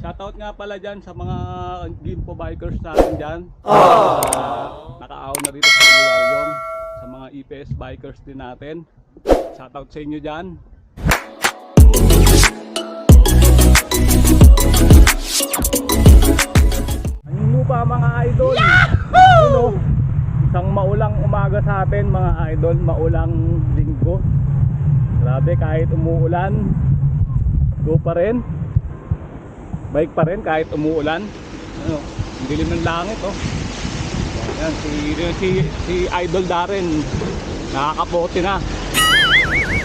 Shoutout nga pala dyan sa mga Gimpo bikers natin dyan. Nakaaw na rito sa Iwaryong. Sa mga EPS bikers din natin. Shoutout sa inyo dyan. Ano pa mga idol? Yahoo! Isang maulang umaga sa atin mga idol. Maulang linggo. Grabe, kahit umuulan, go pa rin. Bike pa rin kahit umuulan. Ano, ang dilim ng langit oh. Yan, si Idol Darren nakakapote na.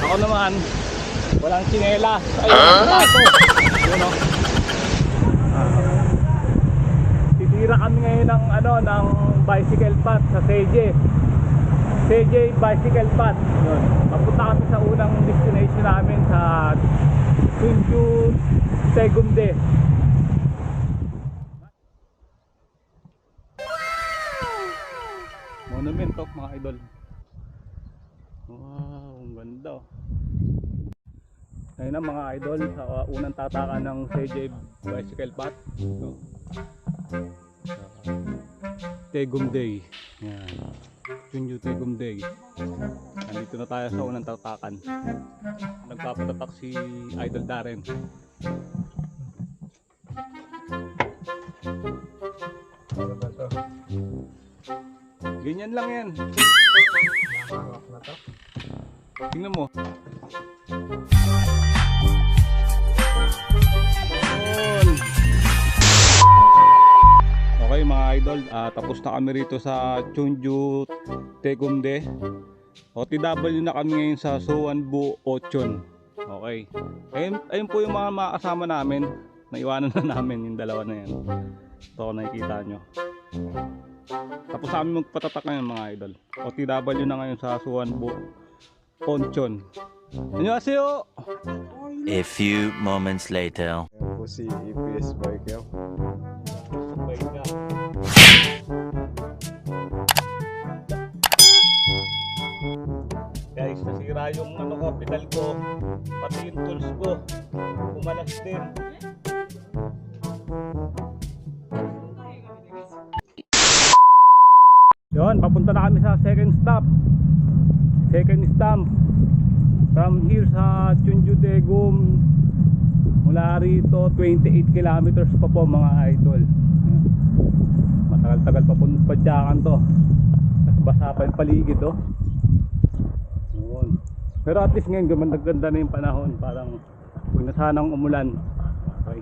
Ako naman walang tsinelas. Ay, sapato. Yun oh. Titira kami ngayon ng ng bicycle path sa CJ Bicycle Path. Yun. Papunta kami sa unang destination namin sa Tunju Tegumde. Monument to mga idol. Wow, ang ganda. Ayun na mga idol sa unang tatakan ng CJ Bicycle Path. So, Tegumde. Yan. Tunju Tegumde. Nandito na tayo sa unang tatakan. Nagpapatatak si Idol Darren. Ganyan lang yan. Tingnan mo. Okay mga idol, tapos na kami rito sa Tunju Tegumde. OTW na kami ngayon sa Suwanbu Ochon. Okay. Ayun po yung mga makasama namin. Naiwanan na namin yung dalawa na yan. Ito ako nakikita nyo. Tapos kami magpatatak ngayon mga idol. OTW na ngayon sa Suwanbu Ochon. Annyeonghaseyo! A few moments later. Ayan po si EPS Biker. Sabay na. Guys, nasira yung pedal ko, pati yung tools ko, pumalas din. Yun, papunta na kami sa second stop. Second stop from here sa Tunju Tegum. Mula rito 28 kilometers pa po mga idol. Matagal-tagal pa po padyakan to. Kasi basa pa yung paligid oh. Yun. Pero at least ngayon gumanda na yung panahon. Parang huwag na sanang umulan. Okay.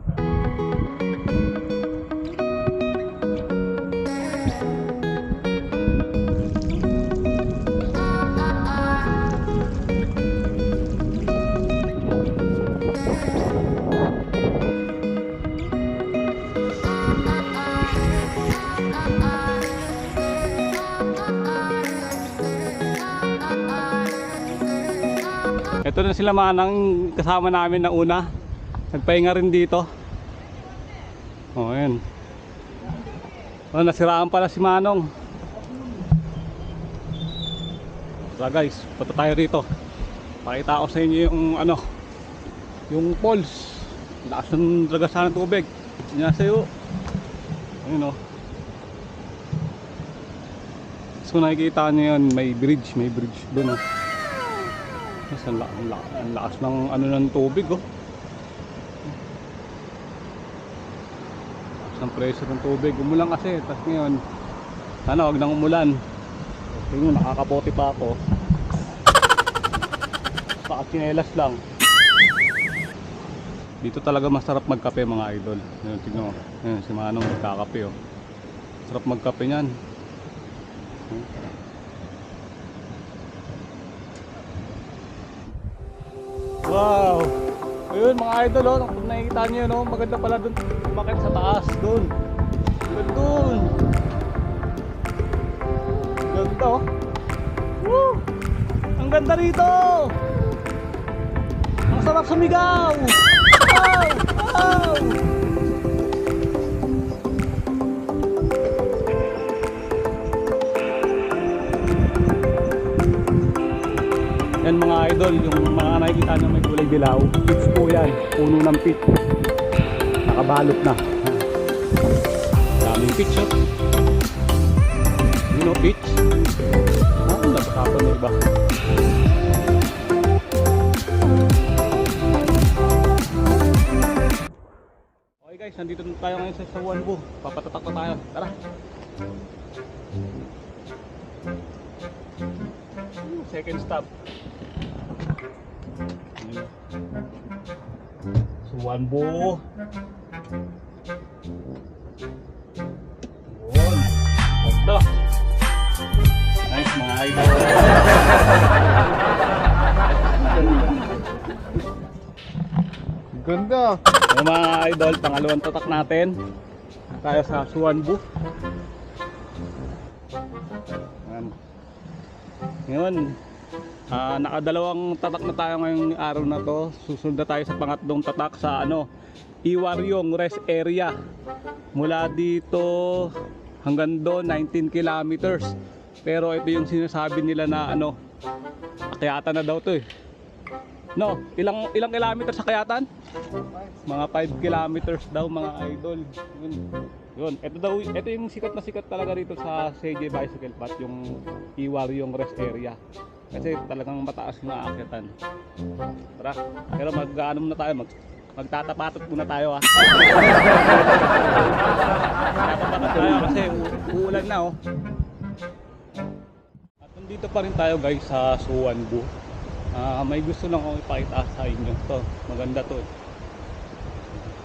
Ito na sila manang kasama namin na una. Nagpahinga rin dito. Oh, ayan. Oh, nasiraan pala si Manong. Tara guys, punta tayo rito. Pakita ko sa inyo yung yung falls. Lakas ng dragasan ng tubig. Annyeonghaseyo. Ayun oh. So nakikita nyo yun, may bridge doon oh. Ang lakas ng ng tubig oh. Lakas ng pressure ng tubig. Umulan kasi, tapos ngayon wag nang umulan. Tingnan mo, nakakapote pa ako. Baka tsinelas lang. Dito talaga masarap magkape mga idol. Tingnan mo, ayan, si Manong magkakape oh. Sarap magkape niyan. Wow! Ayun mga idol oh, kung nakikita nyo yun oh, maganda pala dun umakit sa taas dun. Doon. Ganda oh. Woo! Ang ganda rito! Ang sarap sumigaw! Wow! Wow! Yan mga idol, yung mga nakikita na may kulay dilaw, peach po yan, puno ng peach. nakabalot na. Daming pitch, oh. You know pitch? Nagkakapan na iba. Okay guys, nandito na tayo ngayon sa Suwanbu. Papatatak na tayo. Tara! Second stop. Suwanbu. Yun. Ganda. Nice mga idol. Ganda! Yung mga idol, pangalawang tatak natin. Tayo sa Suwanbu. Ngayon, nakadalawang tatak na tayo ngayong araw na to. Susunod na tayo sa pangatlong tatak sa Iwaryong Rest Area. Mula dito hanggang doon 19 kilometers. Pero ito yung sinasabi nila na akyatan na daw to eh. No, ilang kilometers sa akyatan? Mga 5 kilometers daw mga idol. Yun, ito yung sikat na sikat talaga rito sa CJ Bicycle Path, yung Iwaryong Rest Area. Kasi talagang mataas yung aakyatan. Tara, pero mag-ano muna tayo, magtatapatot muna tayo ha. Magtatapatot tayo kasi uulan na oh. At nandito pa rin tayo guys sa Suwanbu. May gusto lang akong ipakita sa inyo to. Maganda to eh.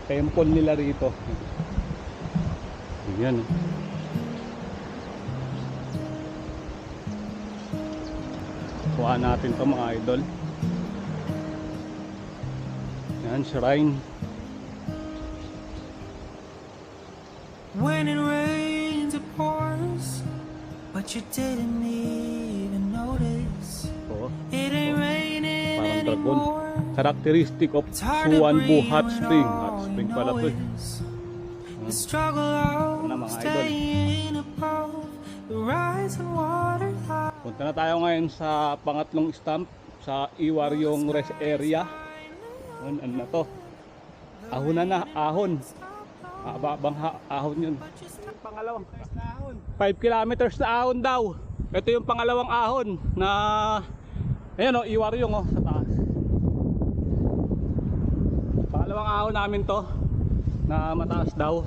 Temple nila rito. Yan. Kuha natin to mga idol. Yan, shrine. When it rains it pours, but you didn't even notice. It ain't raining Parang dragon. anymore. Characteristic of It's hard to Suwanbu breathe Hot when Spring. all Hot Spring you pala know to eh. is the struggle of Mga idol. staying above the rising water line. Punta na tayo ngayon sa pangatlong stamp sa Iwaryong Rest Area. Ano na to? Ahonan na, ahon. Abang ahon yun. Pangalawang ahon. 5 kilometers na ahon daw. Ito yung pangalawang ahon na ayan o, Iwaryong o, sa taas. Pangalawang ahon namin to na mataas daw.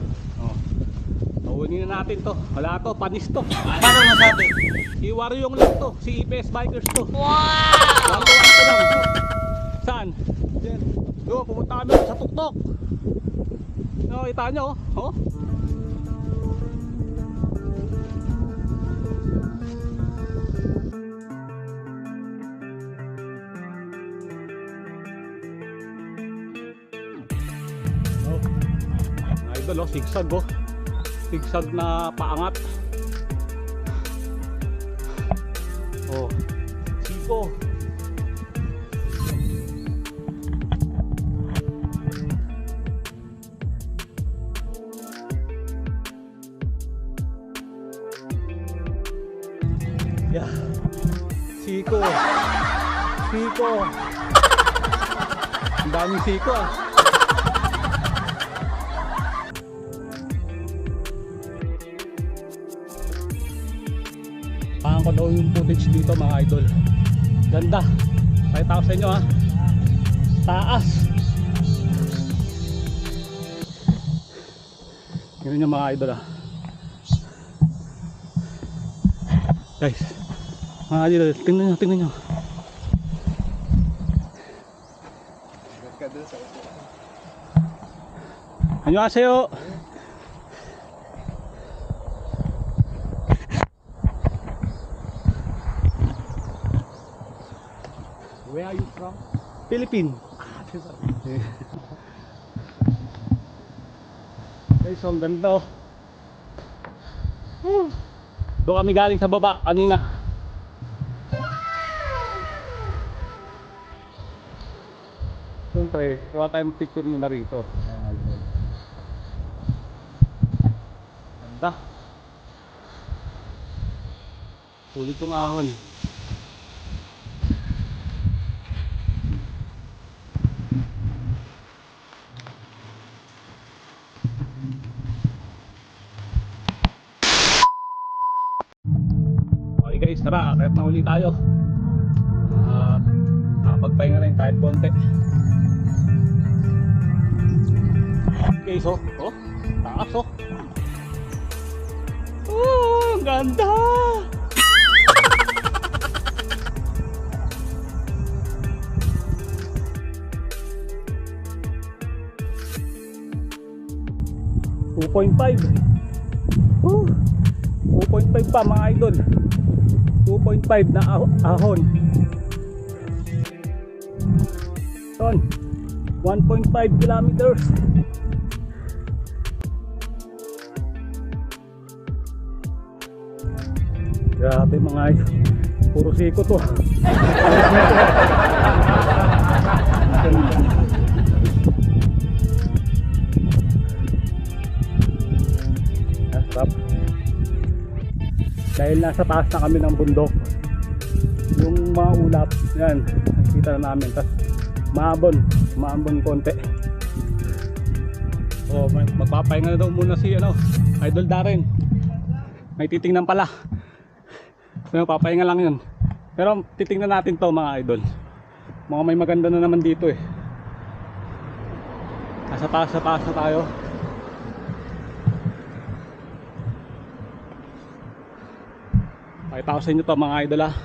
Tawunin na natin to. Wala to, panis to. Paano masabi? Iwaryong lang to, si EPS Bikers to. Wow! Wanto lang. Saan? Diyan. Yo, pumunta kami sa tuktok. No, kita nyo, oh. Oh. Mga idol, oh, sigsag, oh. Sigsag na paangat. Oh, siko. Yeah. Siko. Siko. Ang daming siko ah. Pahan ko daw yung footage dito mga idol. Ganda. Pakita ko sa inyo ha. Taas. Ganun yung mga idol ha. Guys, mga idol, tingnan nyo. 안녕하세요. Where are you from? Philippines. Guys, ang ganda oh. Doon kami galing sa baba kanina. Siyempre, kuha tayong picture nila rito. Ganda. Sulit yung ahon. Tara, akit na uli tayo. Nakapagpahinga rin kahit konti. Okay, so, taas oh. Oh, ang ganda! Oh, 2.5 pa mga idol. 2.5 na ahon. Ton, 1.5 kilometers. Grabe mga idol. Puro siko to. Sarap. Dahil nasa taas na kami ng bundok, yung mga ulap yan nakikita na namin. Tapos maambon konti. So magpapahinga na daw muna si Idol Darren. May titingnan pala. So papahinga lang yun. Pero titingnan natin to mga idol. Mga may maganda na naman dito eh. Nasa taas na tayo. Pakita ko sa inyo to mga idol ah.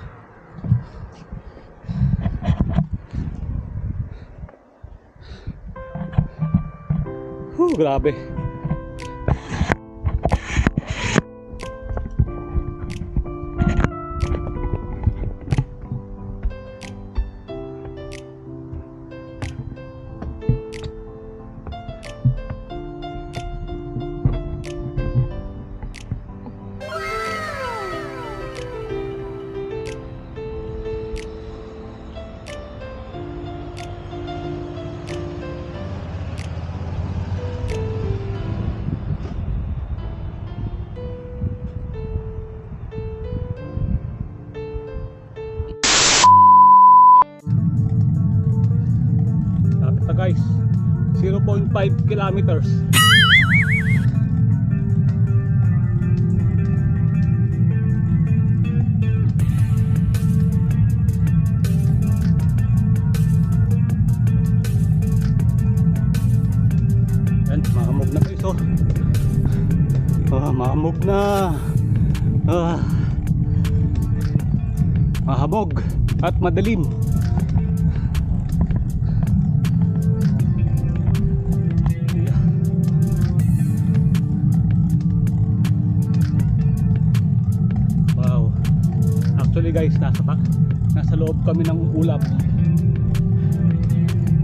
Grabe. Guys, 0.5 kilometers. Yan, mahamog na guys oh. Mahamog na. Mahamog at madilim. Actually guys, nasa loob kami ng ulap.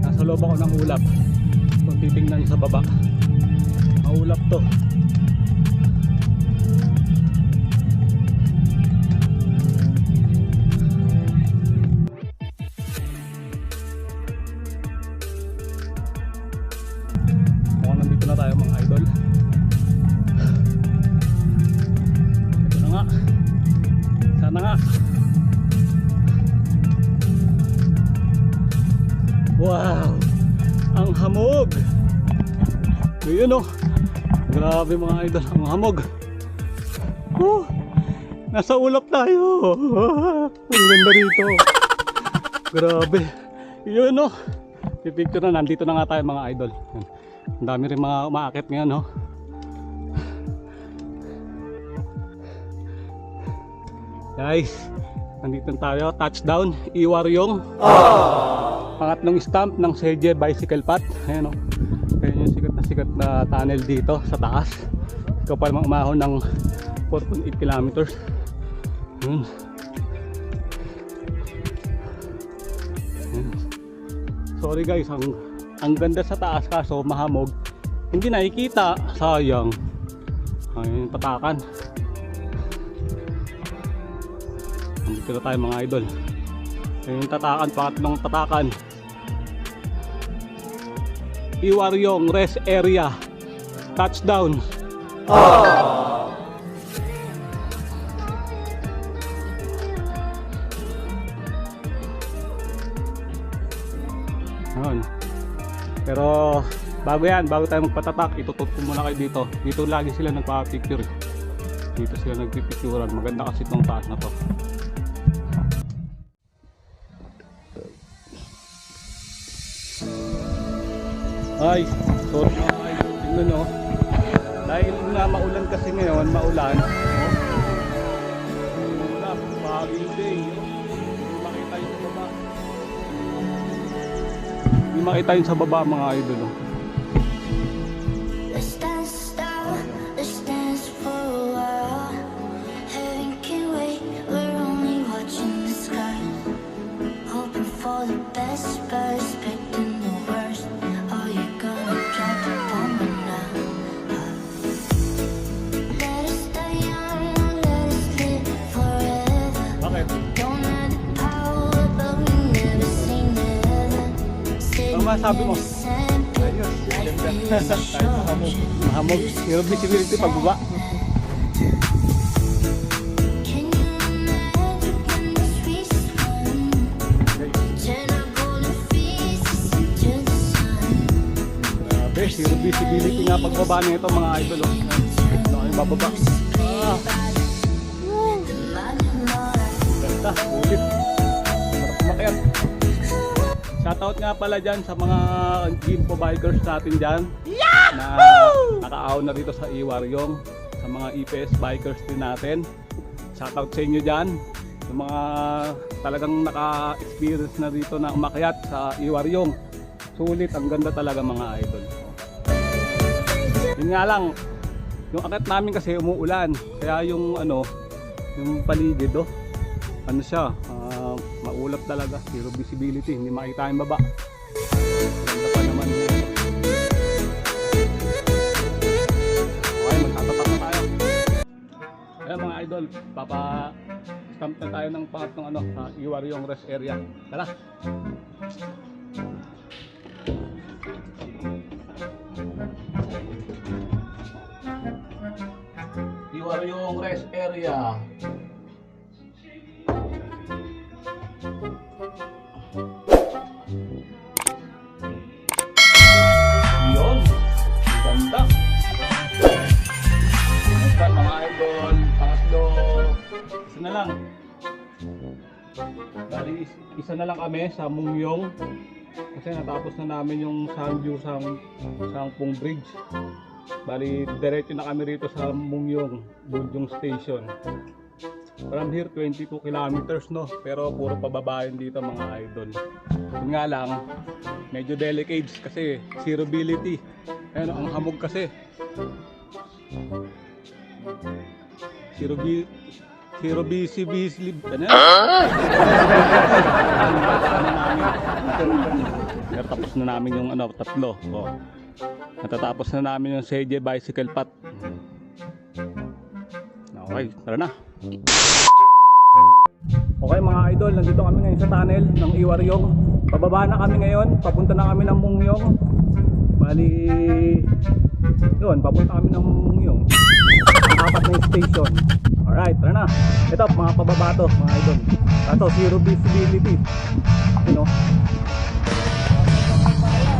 Nasa loob ako ng ulap. Kung titingnan sa baba, maulap to. Mukhang nandito na tayo mga idol. Ito na nga. Sana nga. Wow, ang hamog. Ayun oh. Grabe mga idol, ang hamog. Nasa ulap tayo. Ang ganda rito. Grabe. Yun oh. Pipicture na, nandito na nga tayo mga idol. Ang dami rin mga umaakit ngayon oh. Guys, nandito tayo, touchdown, Iwaryong. Pangatlong stamp ng Serge Bicycle Path. Ayan o, ayan yung sikat na tunnel dito sa taas. Ikaw pa naman umahon ng 4.8 kilometers. Ayan. Ayan. Sorry guys, ang ganda sa taas kaso mahamog. Hindi nakikita, sayang. Ayan yung tatakan. Nandito na tayo mga idol. Ayan yung tatakan, pangatlong tatakan. Iwaryong Rest Area. Touchdown. Ayan. Pero bago tayo magpatatak, itutot ko muna kayo dito. Dito lagi sila nagpa-picture. Dito sila nagpipicturean. Maganda kasi itong taas na to. Ay, sorry mga idol. Tingnan nyo. Dahil nga maulan kasi ngayon, maulan. Wala, foggy day. Hindi makita yung sa baba. Hindi makita yung sa baba mga idol. Let's dance down, let's dance for a while. Heaven can wait, we're only watching the skies. Hoping for the best, but expecting the worst. Are you gonna drop the bomb or not? Let us stay young, let us live forever. Bakit? Don't have the power, but we never say never. Ano masabi mo? Ayos, ganda. Kahit mahamog. Mahamog. Zero visibility pagbaba. Can you imagine when this reaches one? Turn our golden faces into the sun. Grabe, zero visibility nga pagbaba nito mga idol. Oh. Ito kayo bababa. Ah, ganda, ulit. Sarap umakyat. Shoutout nga pala dyan sa mga Gimpo bikers natin dyan. Na naka-out na dito sa Iwaryong. Sa mga EPS bikers din natin. Shoutout sa inyo dyan. Yung mga talagang naka-experience na dito na umakyat sa Iwaryong. Sulit, ang ganda talaga mga idol. Yun nga lang, yung akyat namin kasi umuulan. Kaya yung ano, yung paligid ano siya, maulap talaga, zero visibility, hindi makita yung baba. Ganda pa naman yun. Okay, magtatapak na tayo. Kaya mga idol, papa-stamp na tayo ng pangatlong sa Iwaryong rest area. Tara! Iwaryong rest area. Yun, ganda. Bukan mga idol, pangatlo, isa na lang. Bali, isa na lang kami sa Mungyong. Kasi natapos na namin yung Sangju Sangpung Bridge. Bali, diretso na kami rito sa Mungyong, Bunjong Station. From here, 22 kilometers no, pero puro pababayan dito mga idol. Yun nga lang, medyo delicate kasi zero visibility. Ayun, ang hamog kasi. Zero visibility. Ano yan? Pero tapos na namin yung tatlo. Oh. Natatapos na namin yung CJ bicycle path. Okay, tara na. Okay mga idol, nandito kami ngayon sa tunnel ng Iwaryong. Pababa na kami ngayon, papunta na kami ng Mungyong. Bali, yun, papunta kami ng Mungyong. Apat na yung station. Alright, tara na. Ito, mga pababa to, mga idol. Ito, zero visibility. You know?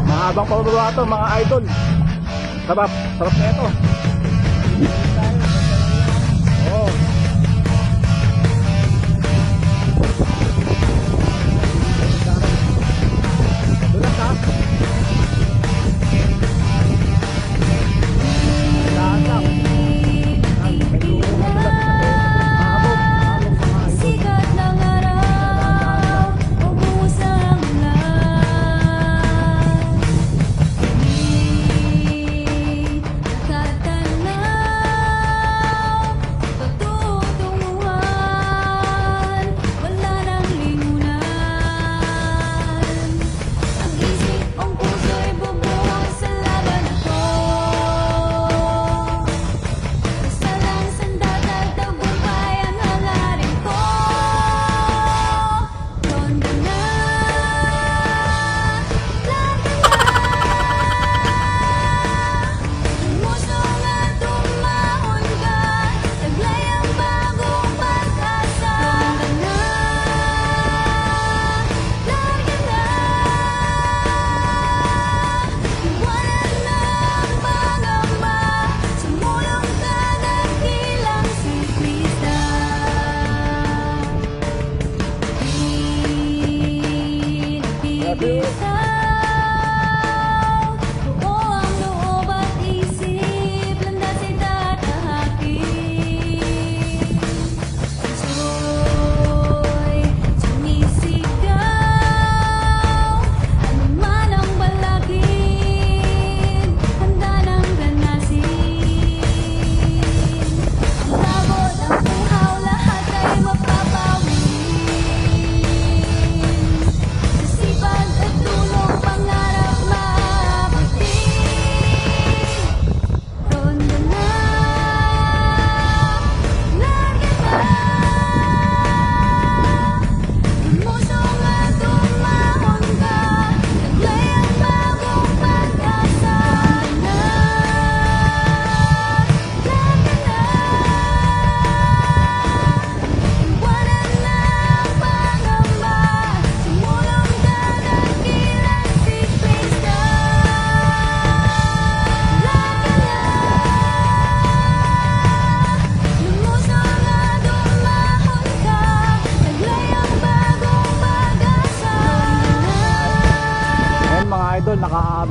Mahabang pababa to, mga idol. Sarap, sarap na ito. Oh. Dulas ha? Dahan lang. Ay, medyo madulas kasi. Mahabog mga idol. Sikat ng araw, ubuhos ang ulan. Nakatanaw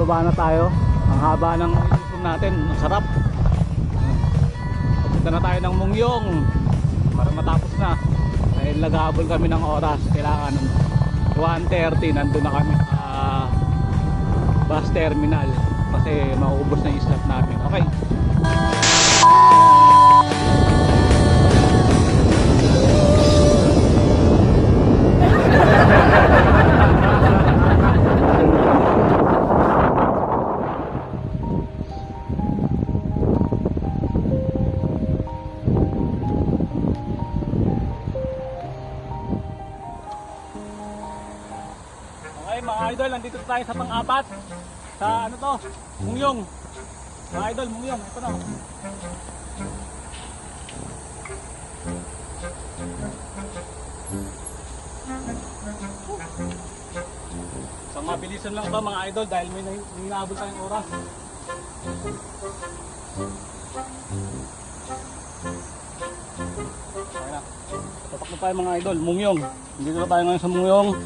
bumaba na tayo. Ang haba ng inisip natin, masarap. Papunta na tayo ng Mungyong para matapos na. Dahil naghahabol kami ng oras, kailangan 1:30 nandun na kami sa bus terminal kasi mauubos na yung slot namin. Okay. Okay mga idol, nandito tayo sa pang-apat. Sa ano to? Mungyong. Mga idol, Mungyong. Ito na. So mabilisan lang to mga idol dahil may naabot tayong oras. Okay na. Tapak na tayo mga idol, Mungyong. Nandito na tayo ngayon sa Mungyong.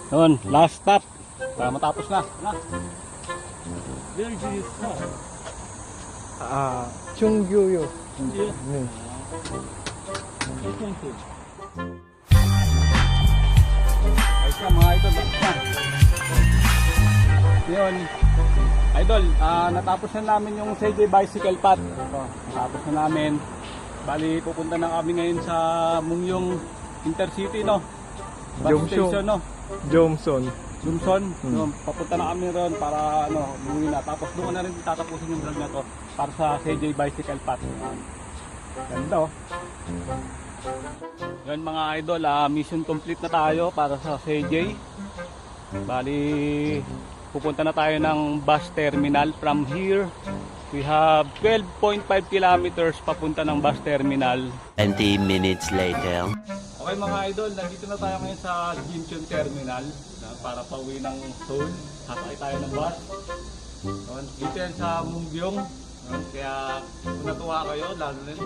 Yun, last stop. Para matapos na. Ano? Where is this stop? Chunggyu. Hindi. 네. Ayos na mga idol. Yun. Idol, natapos na namin yung CJ Bicycle Path. Ito, natapos na namin. Bali, pupunta na kami ngayon sa Mungyong Intercity, no? Bus Jomsong. station, no? Jomson. Lumson, yun, papunta na kami ron para umuwi na. Tapos doon na rin tatapusin yung vlog na to para sa CJ Bicycle Path. Ganda oh. Yun mga idol, mission complete na tayo para sa CJ. Bali, pupunta na tayo ng bus terminal. From here, we have 12.5 kilometers papunta ng bus terminal. 20 minutes later. Okay mga idol, nandito na tayo ngayon sa Jinchon Terminal para pauwi ng Seoul. Sasakay tayo ng bus. Dito yan sa Mungyong. Kaya kung natuwa kayo, lalo rin,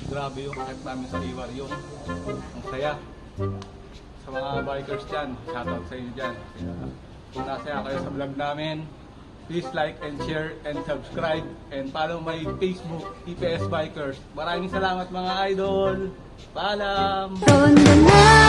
grabe yung kahit namin sa Iwar yung ang saya. Sa mga bikers dyan, shoutout sa inyo dyan. Kung nasaya kayo sa vlog namin, please like and share and subscribe and follow my Facebook, EPS Bikers. Maraming salamat mga idol! Paalam! From the night